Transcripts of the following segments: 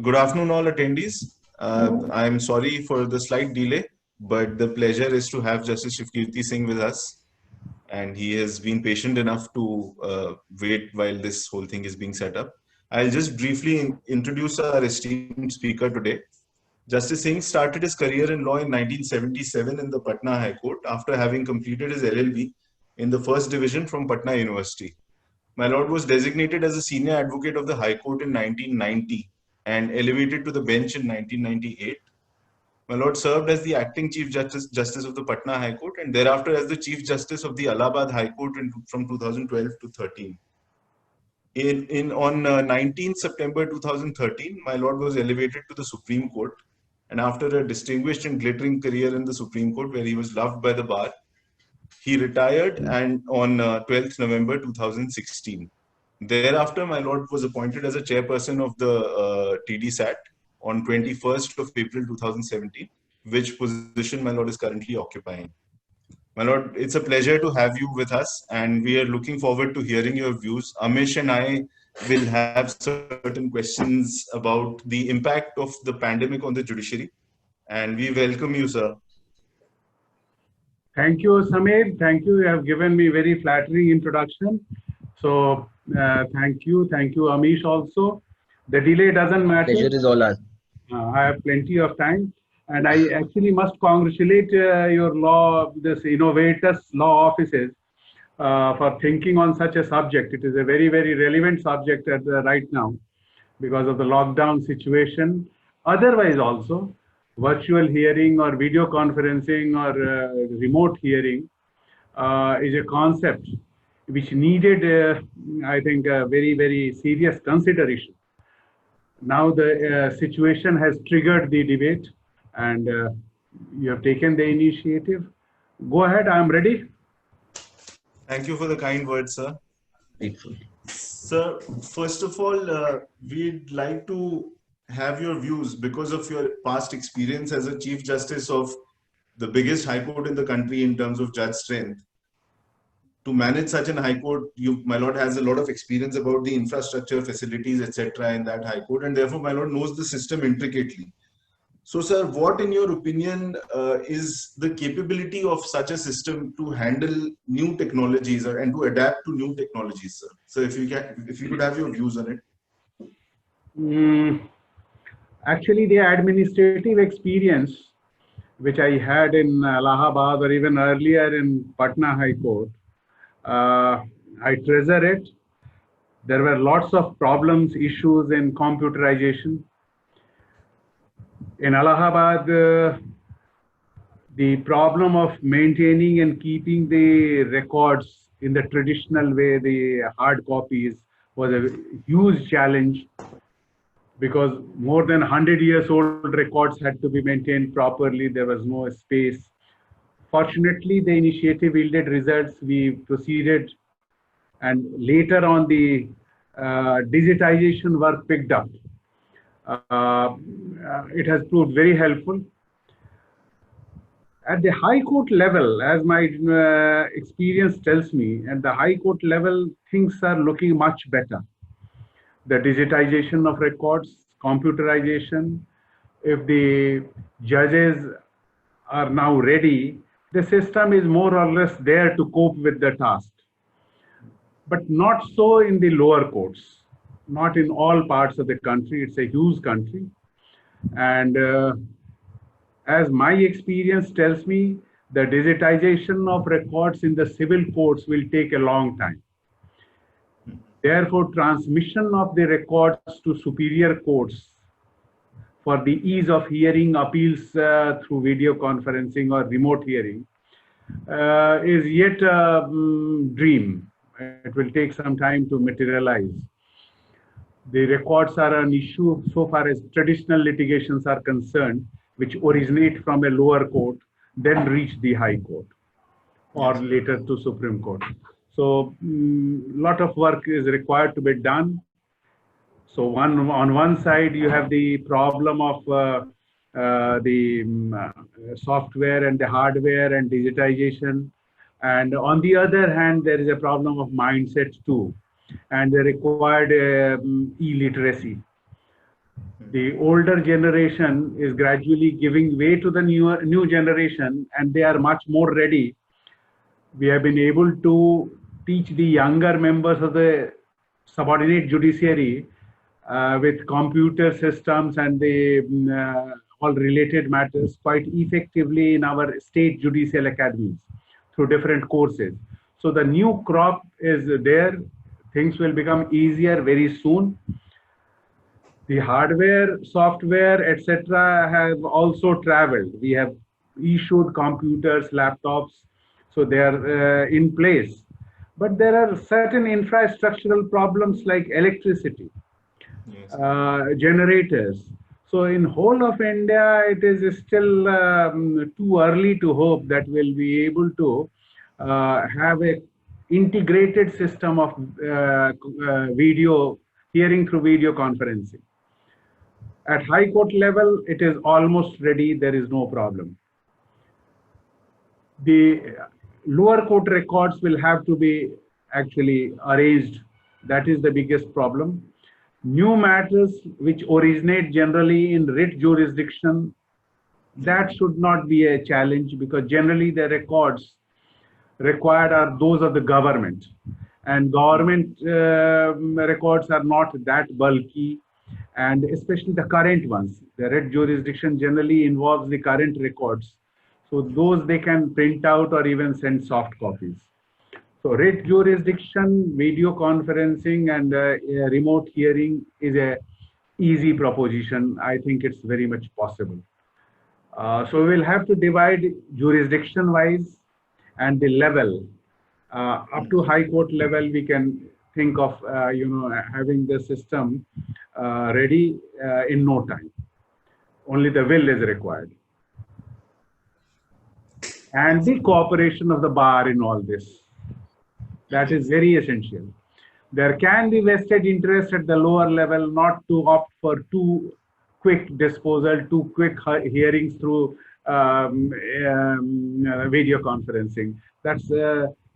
Good afternoon, all attendees. I'm sorry for the slight delay, but the pleasure is to have Justice Shivkirti Singh with us. And he has been patient enough to wait while this whole thing is being set up. I'll just briefly introduce our esteemed speaker today. Justice Singh started his career in law in 1977 in the Patna High Court after having completed his LLB in the first division from Patna University. My lord was designated as a senior advocate of the High Court in 1990 and elevated to the bench in 1998. My lord served as the acting Chief Justice of the Patna High Court and thereafter as the Chief Justice of the Allahabad High Court from 2012 to 13. On 19th September 2013, my lord was elevated to the Supreme Court, and after a distinguished and glittering career in the Supreme Court where he was loved by the bar, he retired and on 12th November 2016. Thereafter, my lord was appointed as a chairperson of the TD SAT on 21st of April 2017, which position my lord is currently occupying. My lord, it's a pleasure to have you with us, and we are looking forward to hearing your views. Amish and I will have certain questions about the impact of the pandemic on the judiciary, and we welcome you, sir. Thank you, Samir. Thank you. You have given me very flattering introduction. So thank you. Thank you, Amish also. The delay doesn't matter. Pleasure is all ours. I have plenty of time. And I actually must congratulate this innovators law offices for thinking on such a subject. It is a very, very relevant subject right now because of the lockdown situation. Otherwise also, virtual hearing or video conferencing or remote hearing is a concept which needed, I think, a very, very serious consideration. Now the situation has triggered the debate and you have taken the initiative. Go ahead, I am ready. Thank you for the kind words, sir. Grateful. Sir, first of all, we'd like to have your views because of your past experience as a Chief Justice of the biggest High Court in the country in terms of judge strength. To manage such an High Court, my lord has a lot of experience about the infrastructure, facilities, etc. in that High Court, and therefore my lord knows the system intricately. So, sir, what in your opinion is the capability of such a system to handle new technologies and to adapt to new technologies, sir? So, if you could have your views on it. Actually, the administrative experience which I had in Allahabad or even earlier in Patna High Court, I treasure it. There were lots of problems, issues in computerization. In Allahabad, the problem of maintaining and keeping the records in the traditional way, the hard copies, was a huge challenge because more than 100 years old records had to be maintained properly. There was no space. Fortunately, the initiative yielded results. We proceeded, and later on the digitization work picked up. It has proved very helpful. At the High Court level, as my experience tells me, at the High Court level, things are looking much better. The digitization of records, computerization, if the judges are now ready, the system is more or less there to cope with the task. But not so in the lower courts. Not in all parts of the country. It's a huge country. And as my experience tells me, the digitization of records in the civil courts will take a long time. Therefore, transmission of the records to superior courts for the ease of hearing appeals through video conferencing or remote hearing is yet a dream. It will take some time to materialize. The records are an issue so far as traditional litigations are concerned, which originate from a lower court, then reach the High Court or later to Supreme Court. So lot of work is required to be done. So on one side, you have the problem of the software and the hardware and digitization. And on the other hand, there is a problem of mindset too, and the required e-literacy. The older generation is gradually giving way to the new generation, and they are much more ready. We have been able to teach the younger members of the subordinate judiciary with computer systems and the all related matters quite effectively in our state judicial academies through different courses. So the new crop is there. Things will become easier very soon. The hardware, software, etc. have also traveled. We have issued computers, laptops, so they are in place. But there are certain infrastructural problems like electricity, Yes. generators. So in whole of India, it is still too early to hope that we'll be able to have a integrated system of video hearing through video conferencing. At High Court level, it is almost ready. There is no problem. The lower court records will have to be actually arranged. That is the biggest problem. New matters which originate generally in writ jurisdiction, that should not be a challenge, because generally the records required are those of the government, and government records are not that bulky, and especially the current ones. The writ jurisdiction generally involves the current records, so those they can print out or even send soft copies. So writ jurisdiction, video conferencing, and remote hearing is a easy proposition. I think it's very much possible. So we'll have to divide jurisdiction wise and the level. Up to High Court level, we can think of having the system ready in no time. Only the will is required. And the cooperation of the bar in all this. That is very essential. There can be vested interest at the lower level not to opt for too quick disposal, too quick hearings through video conferencing. That's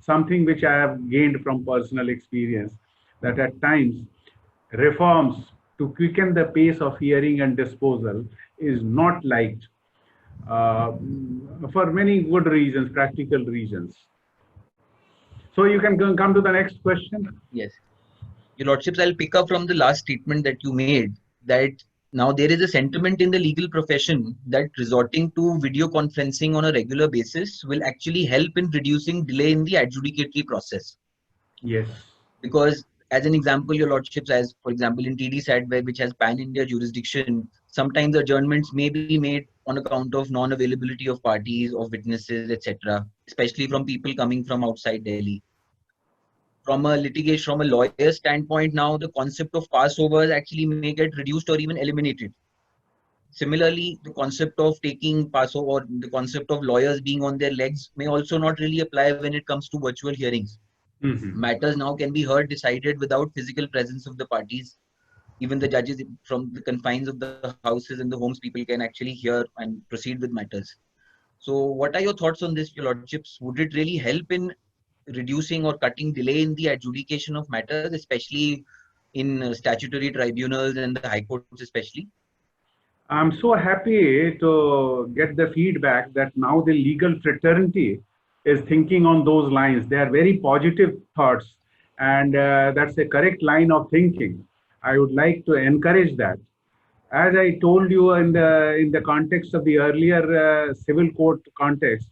something which I have gained from personal experience, that at times reforms to quicken the pace of hearing and disposal is not liked for many good reasons, practical reasons. So you can come to the next question. Yes. Your Lordships, I'll pick up from the last statement that you made, that now there is a sentiment in the legal profession that resorting to video conferencing on a regular basis will actually help in reducing delay in the adjudicatory process. Yes. Because as an example, your Lordships, as for example in TD SAT, which has pan-India jurisdiction, sometimes adjournments may be made on account of non-availability of parties, of witnesses, etc., especially from people coming from outside Delhi. From a litigation, from a lawyer standpoint, now the concept of passovers actually may get reduced or even eliminated. Similarly, the concept of taking passover, or the concept of lawyers being on their legs, may also not really apply when it comes to virtual hearings. Matters now can be heard, decided without physical presence of the parties. Even the judges from the confines of the houses and the homes, people can actually hear and proceed with matters. So what are your thoughts on this, your Lordships? Would it really help in reducing or cutting delay in the adjudication of matters, especially in statutory tribunals and the high courts especially? I'm so happy to get the feedback that now the legal fraternity is thinking on those lines. They are very positive thoughts, and that's a correct line of thinking. I would like to encourage that. As I told you in the context of the earlier civil court context,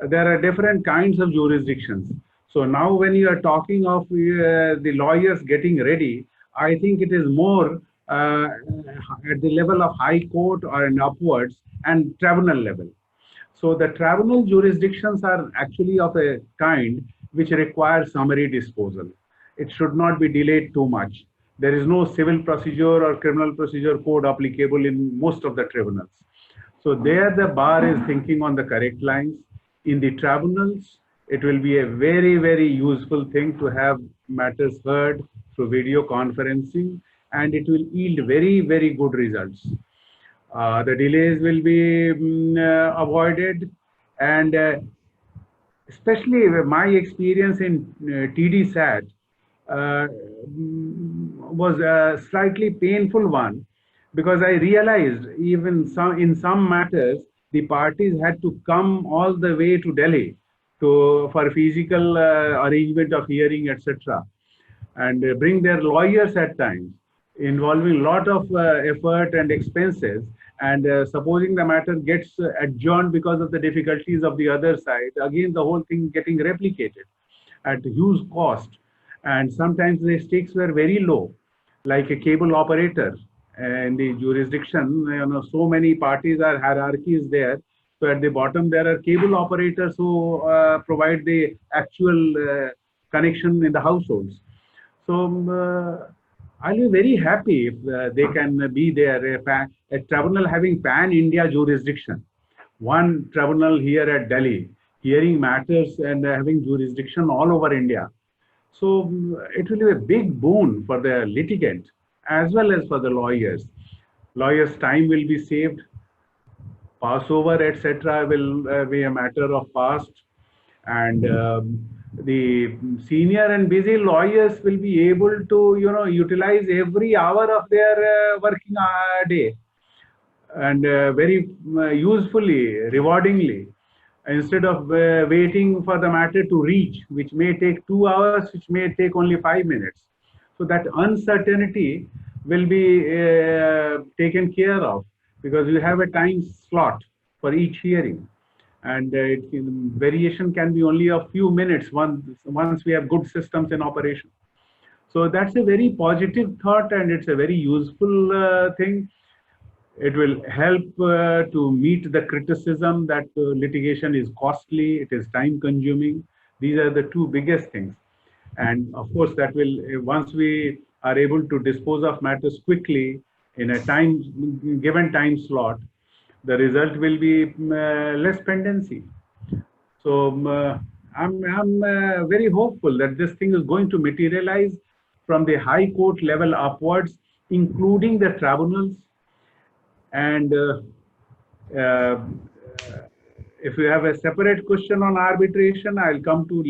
there are different kinds of jurisdictions. So now when you are talking of the lawyers getting ready, I think it is more at the level of High Court or and upwards, and tribunal level. So the tribunal jurisdictions are actually of a kind which require summary disposal. It should not be delayed too much. There is no civil procedure or criminal procedure code applicable in most of the tribunals. So there the bar is thinking on the correct lines. In the tribunals, it will be a very, very useful thing to have matters heard through video conferencing, and it will yield very, very good results. The delays will be avoided, and especially my experience in TD SAT was a slightly painful one, because I realized even in some matters, the parties had to come all the way to Delhi for physical arrangement of hearing, etc., and bring their lawyers at times, involving a lot of effort and expenses. And supposing the matter gets adjourned because of the difficulties of the other side, again the whole thing getting replicated at huge cost. And sometimes the stakes were very low, like a cable operator in the jurisdiction. So many parties are hierarchies there. So at the bottom there are cable operators who provide the actual connection in the households. So I'll be very happy if they can be there. A tribunal having pan-India jurisdiction, one tribunal here at Delhi, hearing matters and having jurisdiction all over India. So it will be a big boon for the litigant as well as for the lawyers. Lawyers' time will be saved. Passover, etc., will be a matter of past, and the senior and busy lawyers will be able to, utilize every hour of their working day, and very usefully, rewardingly, instead of waiting for the matter to reach, which may take 2 hours, which may take only 5 minutes. So that uncertainty will be taken care of, because you have a time slot for each hearing, and variation can be only a few minutes once we have good systems in operation. So that's a very positive thought, and it's a very useful thing. It will help to meet the criticism that litigation is costly, it is time consuming. These are the two biggest things. And of course, that will, once we are able to dispose of matters quickly in a given time slot, the result will be less pendency. So I'm very hopeful that this thing is going to materialize from the High Court level upwards, including the tribunals. And if you have a separate question on arbitration, I'll come to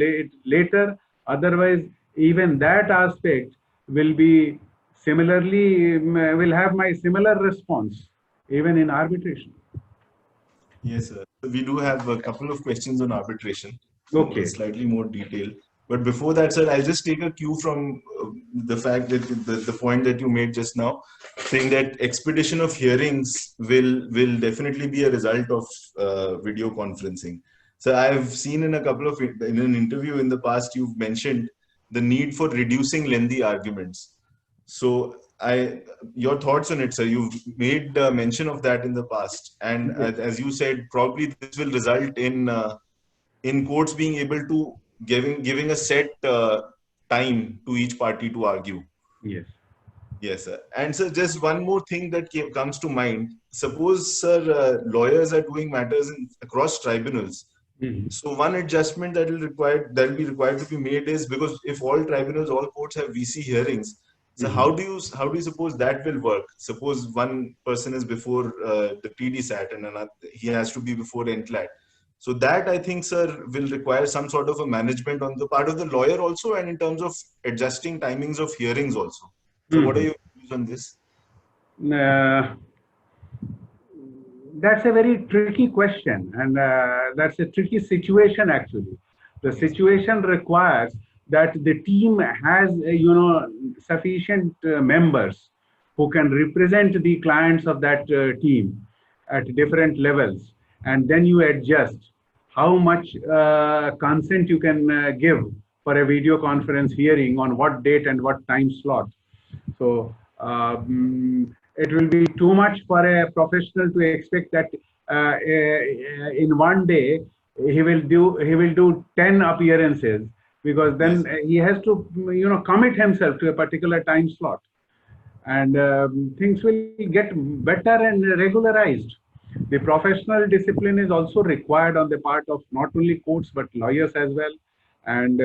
later. Otherwise, even that aspect will be similarly, will have my similar response, even in arbitration. Yes, sir. We do have a couple of questions on arbitration. Okay. Slightly more detail. But before that, sir, I'll just take a cue from the fact that the point that you made just now, saying that expedition of hearings will definitely be a result of video conferencing. So I've seen in an interview in the past, you've mentioned the need for reducing lengthy arguments. So your thoughts on it, sir? You've made mention of that in the past, and as you said, probably this will result in courts being able to giving a set time to each party to argue. Yes. Yes, sir. And sir, just one more thing that comes to mind. Suppose, sir, lawyers are doing matters across tribunals. Mm-hmm. So one adjustment that will be required to be made is, because if all tribunals, all courts have VC hearings, so Mm-hmm. how do you suppose that will work? Suppose one person is before the TDSAT and another, he has to be before NCLAT. So that, I think, sir, will require some sort of a management on the part of the lawyer also, and in terms of adjusting timings of hearings also. So what are your views on this? That's a very tricky question, and that's a tricky situation actually. The situation requires that the team has sufficient members who can represent the clients of that team at different levels, and then you adjust how much consent you can give for a video conference hearing, on what date and what time slot. So it will be too much for a professional to expect that in one day he will do 10 appearances, because then he has to commit himself to a particular time slot, and things will get better and regularized. The professional discipline is also required on the part of not only courts but lawyers as well, and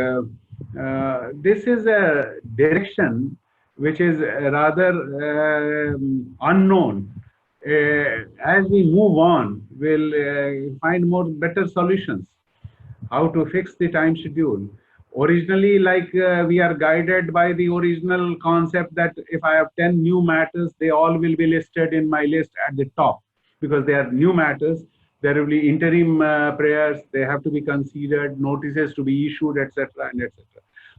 this is a direction which is rather unknown. As we move on, we'll find better solutions, how to fix the time schedule. Originally, like we are guided by the original concept that if I have 10 new matters, they all will be listed in my list at the top because they are new matters. There will be interim prayers, they have to be considered, notices to be issued, etc. and etc.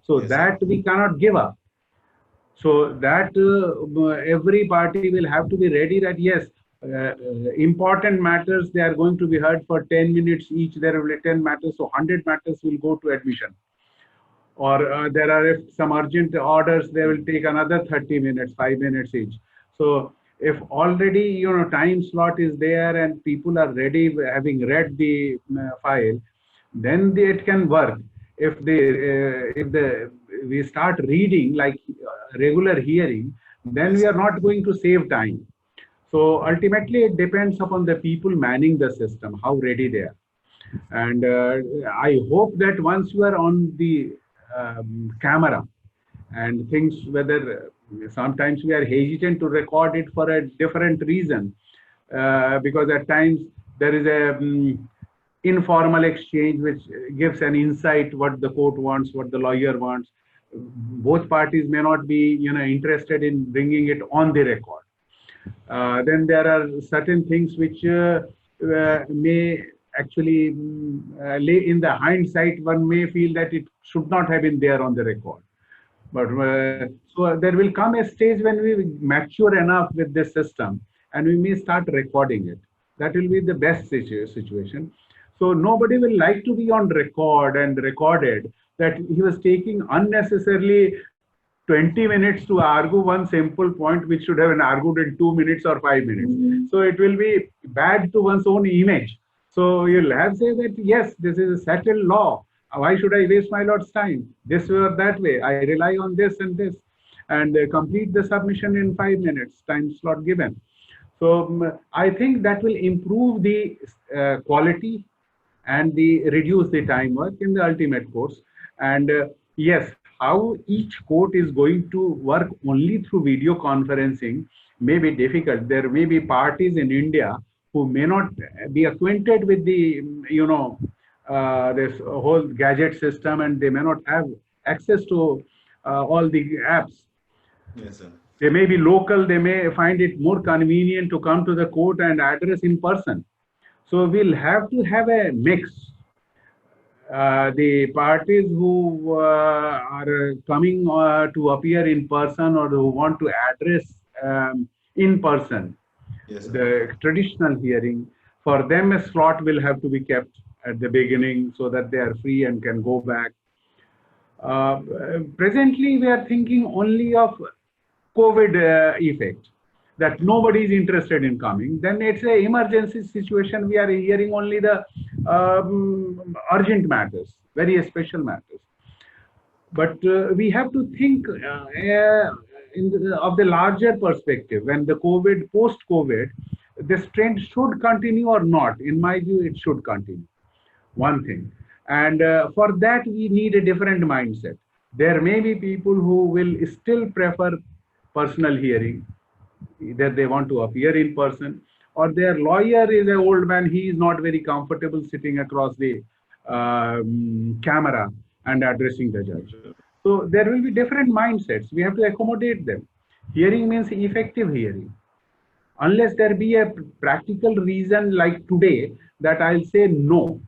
So Yes, sir. that we cannot give up. So that every party will have to be ready that yes, important matters, they are going to be heard for 10 minutes each. There will be 10 matters, so 100 matters will go to admission. Or there are if some urgent orders, they will take another 30 minutes, 5 minutes each. So if already time slot is there and people are ready having read the file, then it can work. If we start reading like regular hearing, then we are not going to save time. So ultimately, it depends upon the people manning the system, how ready they are. And I hope that once you are on the camera and things, whether sometimes we are hesitant to record it for a different reason, because at times there is a informal exchange which gives an insight what the court wants, what the lawyer wants. Both parties may not be interested in bringing it on the record. Then there are certain things which may actually lay in the hindsight, one may feel that it should not have been there on the record. But so there will come a stage when we mature enough with this system and we may start recording it. That will be the best situation. So nobody will like to be on record and recorded that he was taking unnecessarily 20 minutes to argue one simple point which should have been argued in 2 minutes or 5 minutes. So it will be bad to one's own image. So you'll have to say that, yes, this is a settled law. Why should I waste my lord's time? This way or that way. I rely on this and this. And complete the submission in 5 minutes, time slot given. So I think that will improve the quality and reduce the time work in the ultimate course. And yes, how each court is going to work only through video conferencing may be difficult. There may be parties in India who may not be acquainted with the, this whole gadget system, and they may not have access to all the apps. Yes, sir. They may be local, they may find it more convenient to come to the court and address in person. So we'll have to have a mix. The parties who are coming to appear in person or who want to address in person, Yes, sir. the traditional hearing, for them a slot will have to be kept at the beginning so that they are free and can go back. Presently, we are thinking only of COVID effect, that nobody is interested in coming. Then it's an emergency situation. We are hearing only the urgent matters, very special matters. But we have to think of the larger perspective. When the COVID, post-COVID, this trend should continue or not. In my view, it should continue. One thing. And for that, we need a different mindset. There may be people who will still prefer personal hearing, either they want to appear in person, or their lawyer is an old man, he is not very comfortable sitting across the camera and addressing the judge. So there will be different mindsets. We have to accommodate them. Hearing means effective hearing. Unless there be a practical reason like today that I'll say no,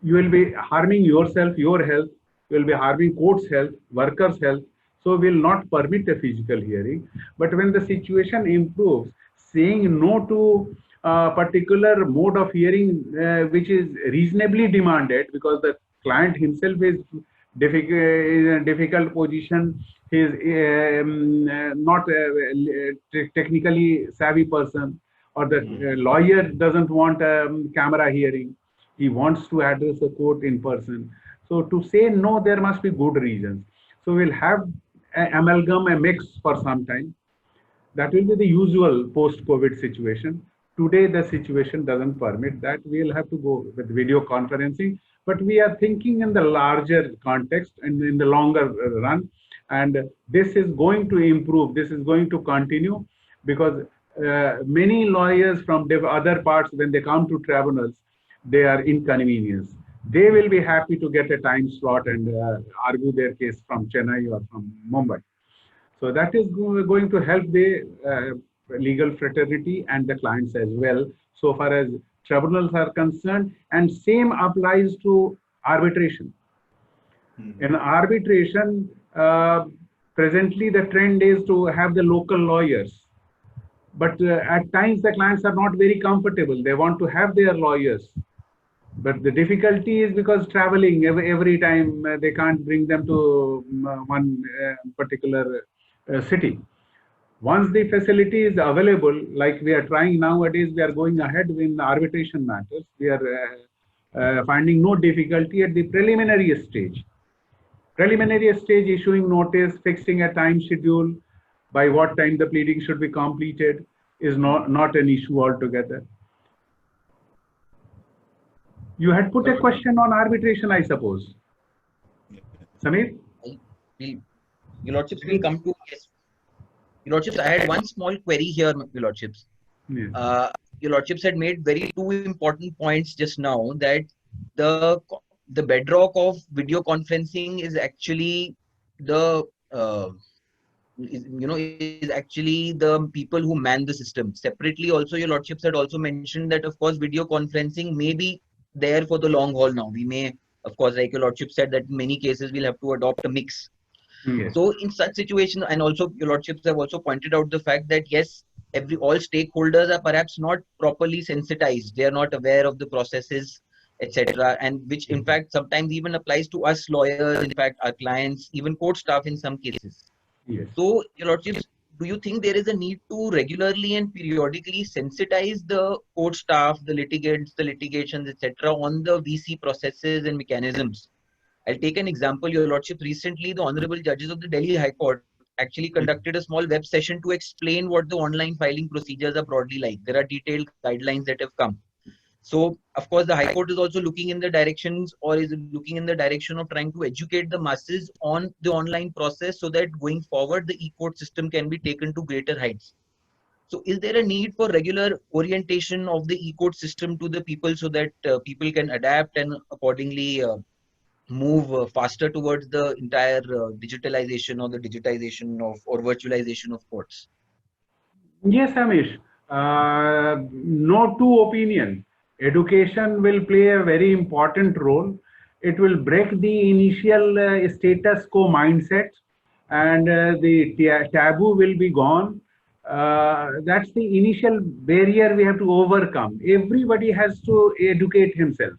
you will be harming yourself, your health, you will be harming court's health, workers' health. So will not permit a physical hearing. But when the situation improves, saying no to a particular mode of hearing which is reasonably demanded, because the client himself is in a difficult position, he is not a technically savvy person, or the lawyer doesn't want a camera hearing, he wants to address the court in person. So to say no, there must be good reasons. So we'll have amalgam, a mix for some time. That will be the usual post-COVID situation. Today, the situation doesn't permit that. We'll have to go with video conferencing, but we are thinking in the larger context and in the longer run. And this is going to improve. This is going to continue, because many lawyers from other parts, when they come to tribunals, they are inconvenienced. they will be happy to get a time slot and argue their case from Chennai or from Mumbai. So that is going to help the legal fraternity and the clients as well, so far as tribunals are concerned. And same applies to arbitration. In arbitration, presently the trend is to have the local lawyers. But at times the clients are not very comfortable. They want to have their lawyers. But the difficulty is because traveling every time they can't bring them to one particular city. Once the facility is available, like we are trying nowadays, we are going ahead in arbitration matters. We are finding no difficulty at the preliminary stage. Preliminary stage, issuing notice, fixing a time schedule, by what time the pleading should be completed, is not an issue altogether. You had put a question on arbitration, I suppose. Samir? Your Lordships will come to, yes. Your Lordships, I had one small query here, Your Lordships. Yeah. Your Lordships had made very two important points just now, that the bedrock of video conferencing is actually the is actually the people who man the system. Separately, also your Lordships had also mentioned that of course video conferencing may be there for the long haul now. We may, of course, like your Lordship said, that in many cases we'll have to adopt a mix. Yes. So in such situation, and also your Lordships have also pointed out the fact that yes, all stakeholders are perhaps not properly sensitized. They are not aware of the processes, etc. And which in fact sometimes even applies to us lawyers, in fact our clients, even court staff in some cases. Yes. So your Lordships, do you think there is a need to regularly and periodically sensitize the court staff, the litigants, the litigations, etc. on the VC processes and mechanisms? I'll take an example, your Lordship. Recently, the Honorable Judges of the Delhi High Court actually conducted a small web session to explain what the online filing procedures are broadly like. There are detailed guidelines that have come. So, of course, the High Court is also looking in the directions, or is looking in the direction of trying to educate the masses on the online process so that going forward, the e-court system can be taken to greater heights. So, is there a need for regular orientation of the e-court system to the people so that people can adapt and accordingly move faster towards the entire digitalization or the digitization of or virtualization of courts? Yes, Amish. No two opinion. Education will play a very important role. It will break the initial status quo mindset, and the taboo will be gone. That's the initial barrier we have to overcome. Everybody has to educate himself.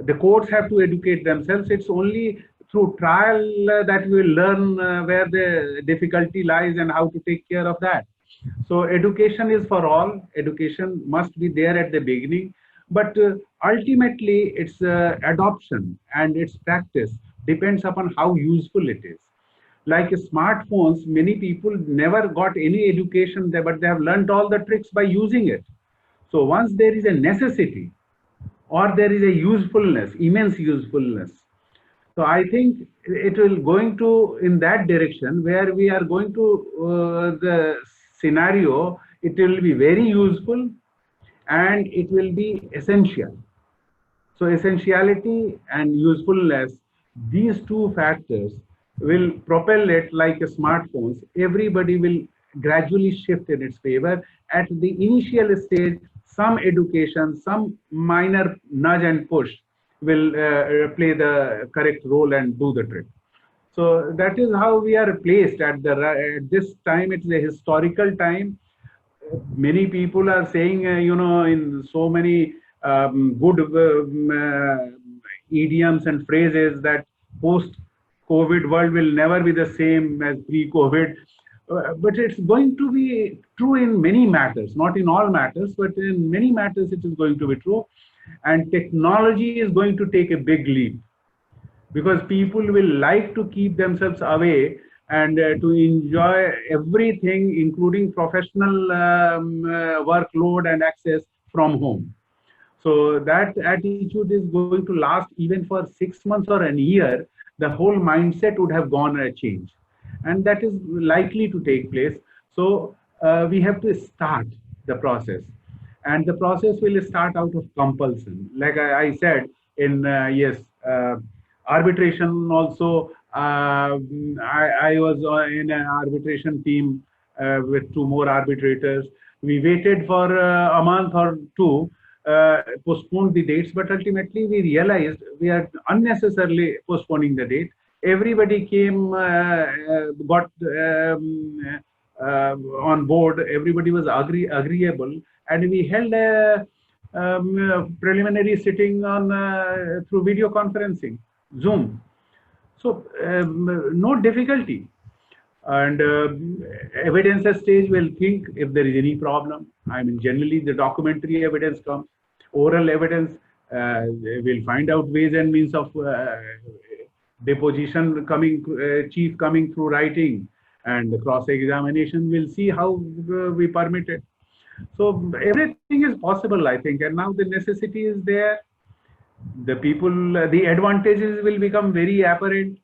The courts have to educate themselves. It's only through trial that we will learn where the difficulty lies and how to take care of that. So education is for all. Education must be there at the beginning, but ultimately its adoption and its practice depends upon how useful it is. Like smartphones, many people never got any education there, but they have learned all the tricks by using it. So once there is a necessity, or there is a usefulness, immense usefulness. So I think it will going to in that direction where we are going to the scenario, it will be very useful and it will be essential. So essentiality and usefulness, these two factors will propel it like smartphones. Everybody will gradually shift in its favor. At the initial stage, some education, some minor nudge and push will play the correct role and do the trick. So that is how we are placed at this time. It's a historical time. Many people are saying, in so many good idioms and phrases that post-COVID world will never be the same as pre-COVID. But it's going to be true in many matters, not in all matters, but in many matters it is going to be true. And technology is going to take a big leap because people will like to keep themselves away and to enjoy everything, including professional workload and access from home. So that attitude is going to last even for 6 months or a year. The whole mindset would have gone a change. And that is likely to take place. So we have to start the process. And the process will start out of compulsion. Like I said, in yes, arbitration also. I was in an arbitration team with two more arbitrators. We waited for a month or two, postponed the dates, but ultimately we realized we are unnecessarily postponing the date. Everybody came, got on board. Everybody was agreeable, and we held a preliminary sitting on through video conferencing, Zoom. So no difficulty. And evidence stage will think if there is any problem. I mean, generally the documentary evidence comes, oral evidence will find out ways and means of deposition coming, chief coming through writing, and the cross-examination will see how we permit it. So everything is possible, I think, and now the necessity is there. The people, the advantages will become very apparent.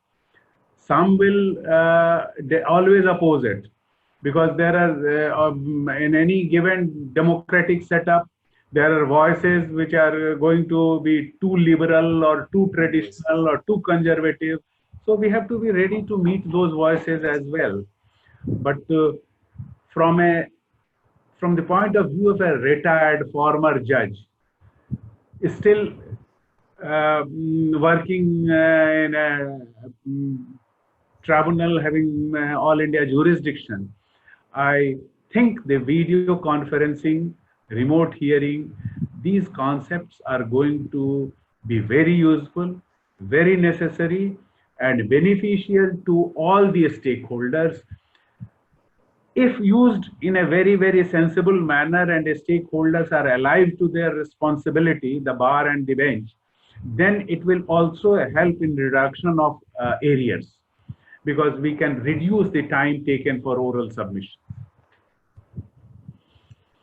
Some will always oppose it, because there are in any given democratic setup, there are voices which are going to be too liberal or too traditional or too conservative. So we have to be ready to meet those voices as well. But from the point of view of a retired former judge, still working in a tribunal having all India jurisdiction, I think the video conferencing, remote hearing, these concepts are going to be very useful, very necessary, and beneficial to all the stakeholders. If used in a very, very sensible manner and the stakeholders are alive to their responsibility, the bar and the bench, then it will also help in reduction of arrears, because we can reduce the time taken for oral submission.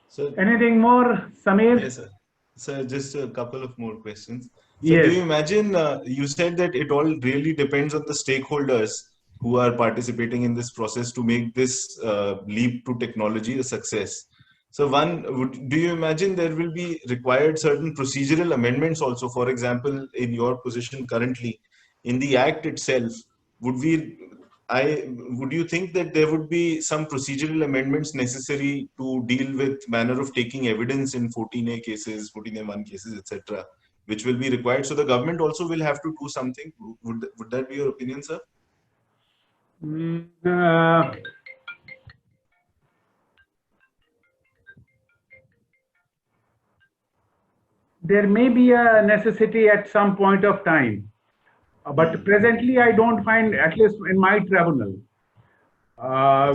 So, anything more, Samir? Yes, sir. Sir, just a couple of more questions. So yes. Do you imagine, you said that it all really depends on the stakeholders who are participating in this process to make this leap to technology a success. So do you imagine there will be required certain procedural amendments also? For example, in your position currently, in the Act itself, would you think that there would be some procedural amendments necessary to deal with manner of taking evidence in 14A cases, 14A1 cases, etc., which will be required? So the government also will have to do something. Would that be your opinion, sir? There may be a necessity at some point of time, but presently I don't find, at least in my tribunal,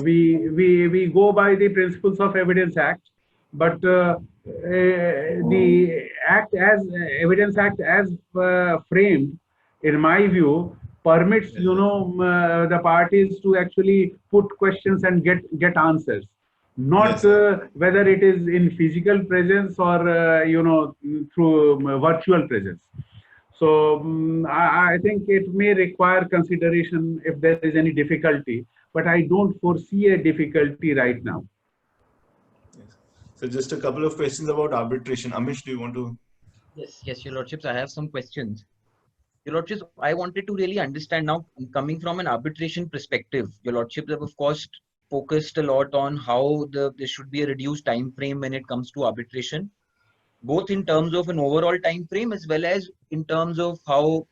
we go by the Principles of Evidence Act, but the Act as Evidence Act as framed, in my view, permits the parties to actually put questions and get answers, not whether it is in physical presence or through virtual presence. So I think it may require consideration if there is any difficulty, but I don't foresee a difficulty right now. Yes. So just a couple of questions about arbitration. Amish, do you want to? Yes, Your Lordships, I have some questions. Your Lordships, I wanted to really understand now, coming from an arbitration perspective, Your Lordships have of course focused a lot on how there should be a reduced time frame when it comes to arbitration, both in terms of an overall time frame as well as in terms of how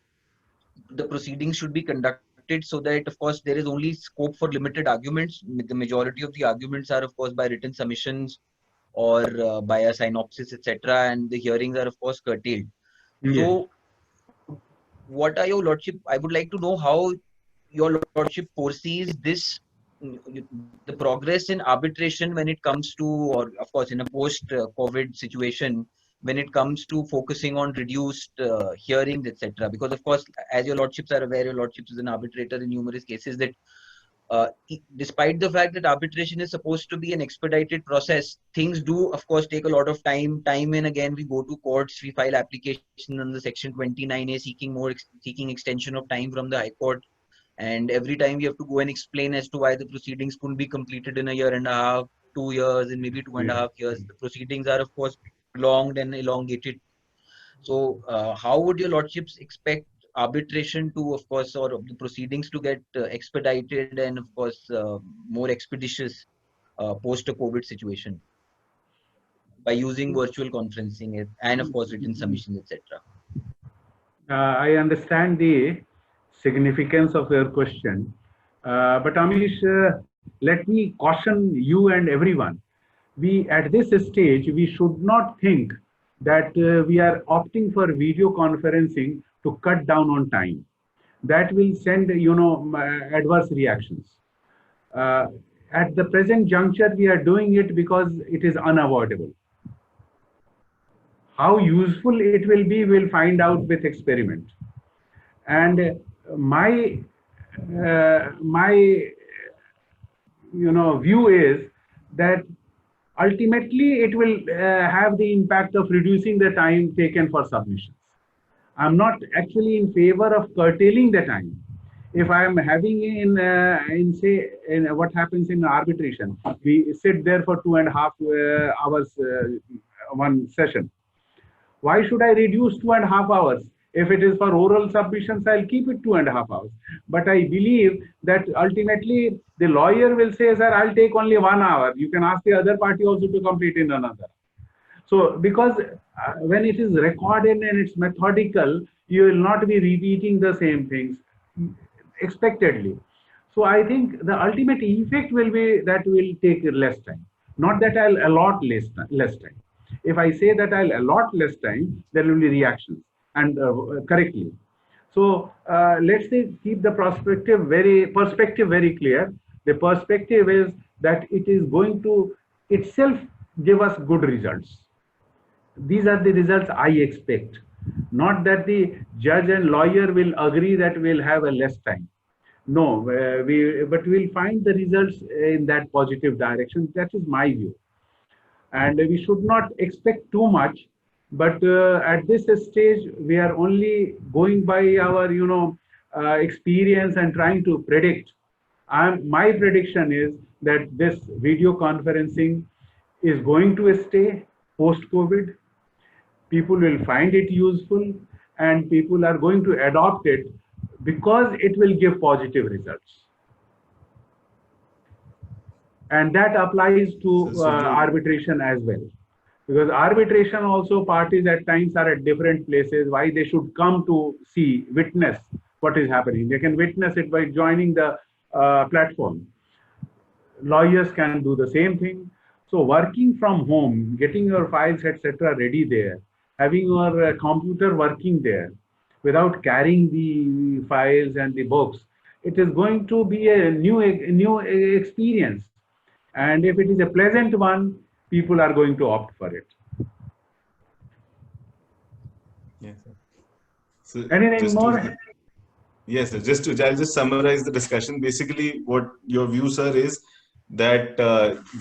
the proceedings should be conducted, so that of course there is only scope for limited arguments. The majority of the arguments are of course by written submissions or by a synopsis, etc., and the hearings are of course curtailed. So what are your Lordship, I would like to know how your Lordship foresees this, the progress in arbitration when it comes to, or of course in a post-COVID situation, when it comes to focusing on reduced hearings, etc. Because of course, as your Lordships are aware, your Lordships is an arbitrator in numerous cases, that despite the fact that arbitration is supposed to be an expedited process, things do of course take a lot of time. Time and again we go to courts, we file application under Section 29A seeking extension of time from the High Court. And every time we have to go and explain as to why the proceedings couldn't be completed in a year and a half, 2 years, and maybe 2.5 years. The proceedings are, of course, prolonged and elongated. So how would your lordships expect arbitration to, of course, or the proceedings to get expedited and, of course, more expeditious post a COVID situation by using virtual conferencing and, of course, written submissions, etc.? I understand the significance of your question, but Amish, let me caution you and everyone. We, at this stage, we should not think that we are opting for video conferencing to cut down on time. That will send, adverse reactions. At the present juncture, we are doing it because it is unavoidable. How useful it will be, we'll find out with experiment. And my view is that ultimately it will have the impact of reducing the time taken for submissions. I'm not actually in favor of curtailing the time. If I am having in what happens in arbitration, we sit there for 2.5 hours, one session. Why should I reduce 2.5 hours? If it is for oral submissions, I'll keep it 2.5 hours. But I believe that ultimately the lawyer will say, sir, I'll take only 1 hour. You can ask the other party also to complete in another. So because when it is recorded and it's methodical, you will not be repeating the same things expectedly. So I think the ultimate effect will be that will take less time, not that I'll allot less time. If I say that I'll allot less time, there will be reactions, and correctly. So let's say keep the perspective very clear. The perspective is that it is going to itself give us good results. These are the results I expect. Not that the judge and lawyer will agree that we'll have a less time. No, but we'll find the results in that positive direction. That is my view. And we should not expect too much. But at this stage, we are only going by our, experience and trying to predict. My prediction is that this video conferencing is going to stay post-COVID. People will find it useful and people are going to adopt it because it will give positive results. And that applies to arbitration as well. Because arbitration also, parties at times are at different places. Why they should come to witness what is happening. They can witness it by joining the platform. Lawyers can do the same thing. So working from home, getting your files, etc., ready there, having your computer working there without carrying the files and the books, it is going to be a new experience. And if it is a pleasant one, people are going to opt for it. Yes. So anything more? Yes, sir. I'll just summarize the discussion. Basically, what your view, sir, is that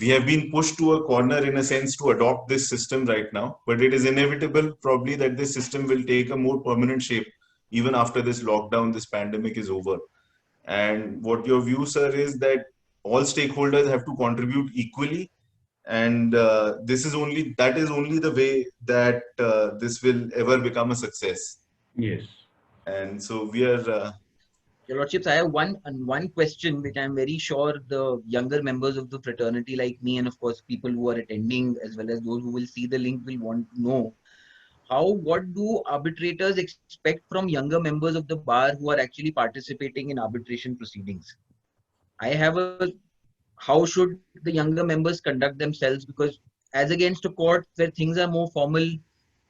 we have been pushed to a corner in a sense to adopt this system right now, but it is inevitable probably that this system will take a more permanent shape even after this lockdown, this pandemic is over. And what your view, sir, is that all stakeholders have to contribute equally, and that is only the way that this will ever become a success. Yes. And so we are. Your Lordships, I have one question which I'm very sure the younger members of the fraternity like me and of course people who are attending as well as those who will see the link will want to know. What do arbitrators expect from younger members of the bar who are actually participating in arbitration proceedings? How should the younger members conduct themselves? Because as against a court where things are more formal,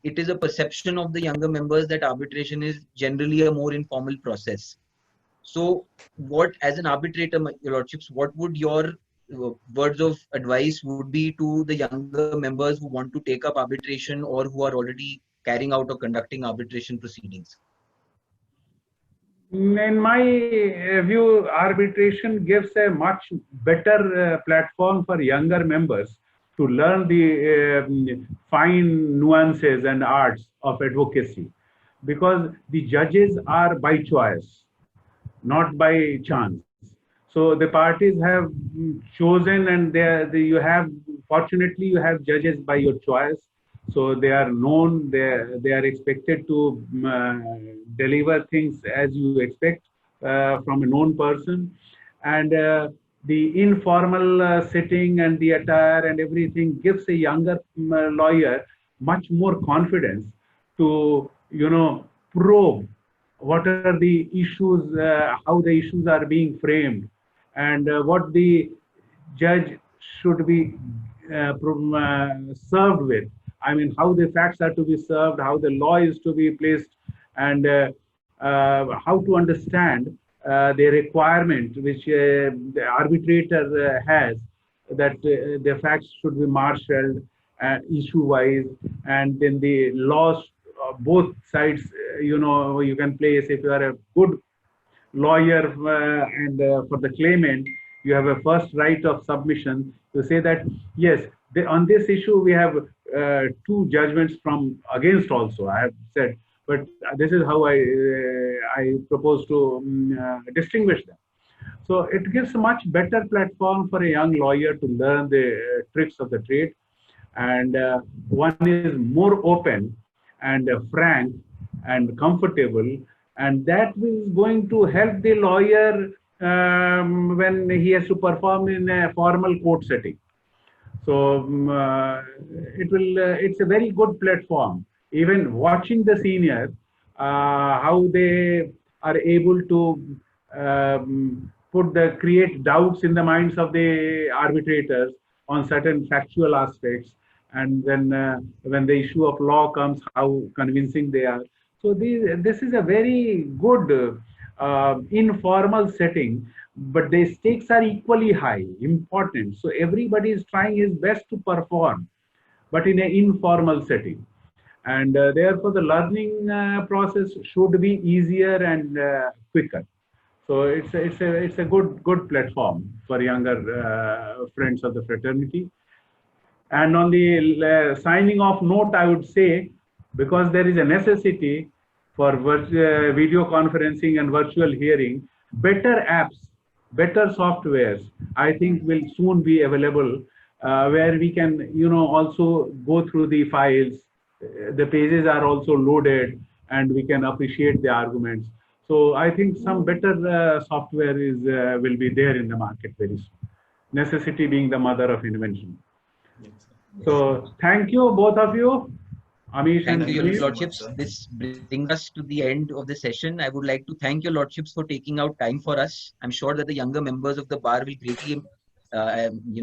it is a perception of the younger members that arbitration is generally a more informal process. So as an arbitrator, your Lordships, what would your words of advice would be to the younger members who want to take up arbitration or who are already carrying out or conducting arbitration proceedings? In my view, arbitration gives a much better platform for younger members to learn the fine nuances and arts of advocacy, because the judges are by choice, not by chance. So the parties have chosen, and fortunately you have judges by your choice So they are known, they are expected to deliver things as you expect from a known person. And the informal sitting and the attire and everything gives a younger lawyer much more confidence to, probe what are the issues, how the issues are being framed, and what the judge should be served with. I mean, how the facts are to be served, how the law is to be placed, and how to understand the requirement which the arbitrator has, that the facts should be marshaled issue-wise, and then the laws, both sides, you can place. If you are a good lawyer and for the claimant, you have a first right of submission to say that, yes, on this issue, we have two judgments from against also, I have said, but this is how I propose to distinguish them. So it gives a much better platform for a young lawyer to learn the tricks of the trade. And one is more open and frank and comfortable, and that is going to help the lawyer when he has to perform in a formal court setting. So it's a very good platform. Even watching the senior, how they are able to create doubts in the minds of the arbitrators on certain factual aspects, and then when the issue of law comes, how convincing they are. So this is a very good informal setting, but the stakes are equally high, important. So everybody is trying his best to perform, but in an informal setting. And therefore, the learning process should be easier and quicker. So it's a good platform for younger friends of the fraternity. And on the signing off note, I would say, because there is a necessity for video conferencing and virtual hearing, better apps, better softwares, I think will soon be available, where we can, also go through the files. The pages are also loaded, and we can appreciate the arguments. So I think some better software will be there in the market very soon. Necessity being the mother of invention. Yes. So thank you, both of you. Amish thank and you, Sunil. Your Lordships. This brings us to the end of the session. I would like to thank Your Lordships for taking out time for us. I'm sure that the younger members of the bar will greatly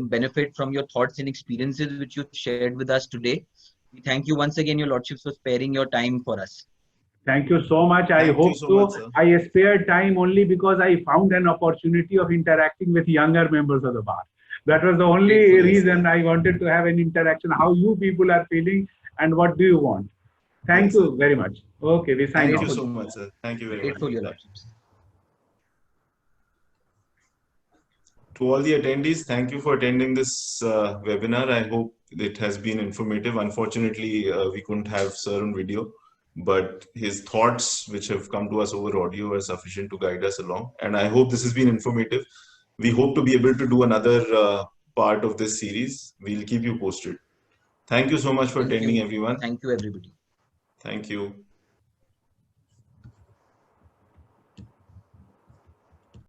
benefit from your thoughts and experiences which you shared with us today. We thank you once again, Your Lordships, for sparing your time for us. Thank you so much. I hope so. I spared time only because I found an opportunity of interacting with younger members of the bar. That was the only reason I wanted to have an interaction, how you people are feeling and what do you want. Thank you very much. Okay, we sign off. Thank you so much, sir. Thank you very much. Grateful, Your Lordships. To all the attendees, thank you for attending this webinar. I hope it has been informative. Unfortunately, we couldn't have Sir on video, but his thoughts which have come to us over audio are sufficient to guide us along. And I hope this has been informative. We hope to be able to do another part of this series. We'll keep you posted. Thank you so much for attending, everyone. Thank you, everybody. Thank you.